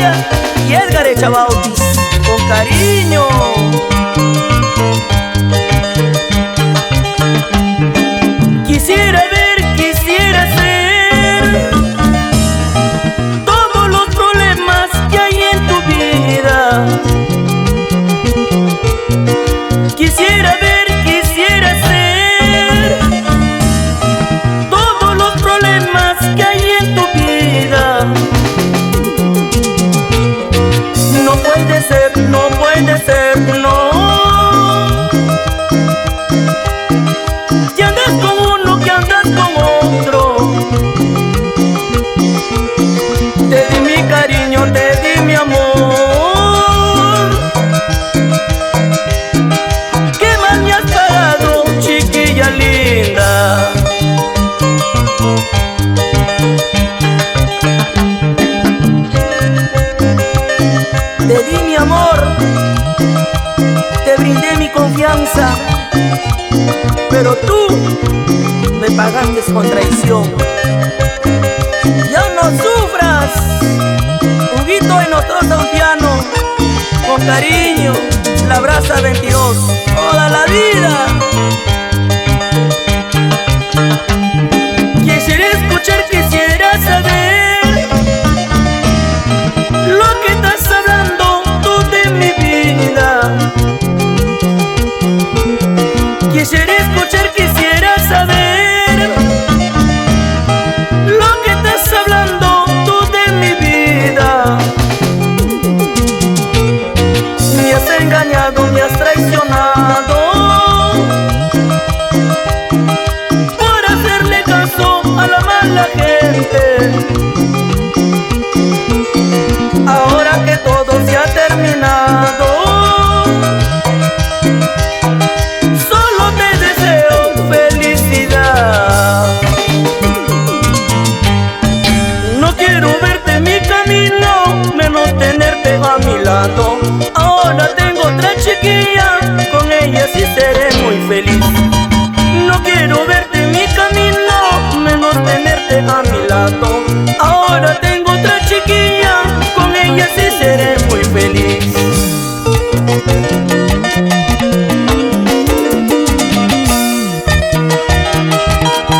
García y Edgar Echabautis, con cariño. Quisiera ver, quisiera ser todos los problemas que hay en tu vida. Quisiera ver, quisiera ser todos los problemas que hay en tu vida. No puede ser, no puede ser, no. Que andas con uno, que andas con otro. Te di mi cariño, te di mi amor. ¿Qué más me has pagado, chiquilla linda? Te di mi amor, te brindé mi confianza, pero tú me pagaste con traición. Ya no sufras, Huguito en otro saudiano, con cariño, la brasa 22, toda la vida. Quisiera escuchar, quisiera saber lo que estás hablando tú de mi vida. Quisiera escuchar, quisiera saber lo que estás hablando tú de mi vida. Me has engañado, me has traicionado por hacerle caso a la mala gente. Ahora que todo se ha terminado, solo te deseo felicidad. No quiero verte en mi camino, menos tenerte a mi lado. Ahora tengo otra chiquilla, con ella sí seré muy feliz. No quiero verte en mi camino, menos tenerte a mi lado. Ahora tengo otra chiquilla, con ella sí seré muy feliz.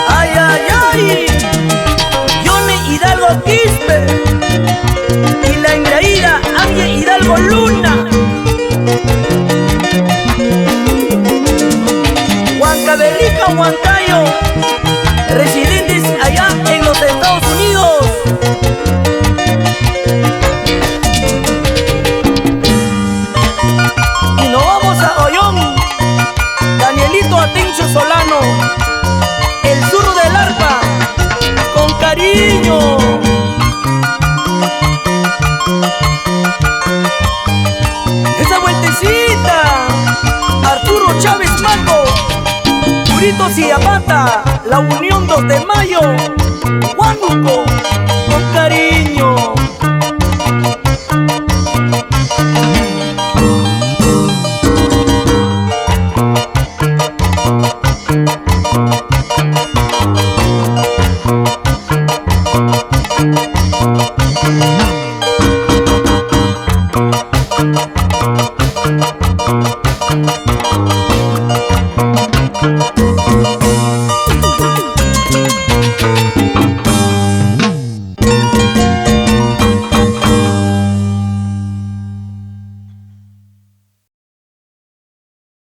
Ay, ay, ay, Johnny Hidalgo Quispe y la engreída Ángel Hidalgo Luna. Huancavelica, Huancayo, residentes allá en los Estados Unidos. Y nos vamos a Ollón, Danielito Atencho Solano, el zurro del arpa, con cariño. Esa vueltecita, Arturo Chávez Mango, Purito Ciapata, la Unión 2 de Mayo, Huánuco, con cariño.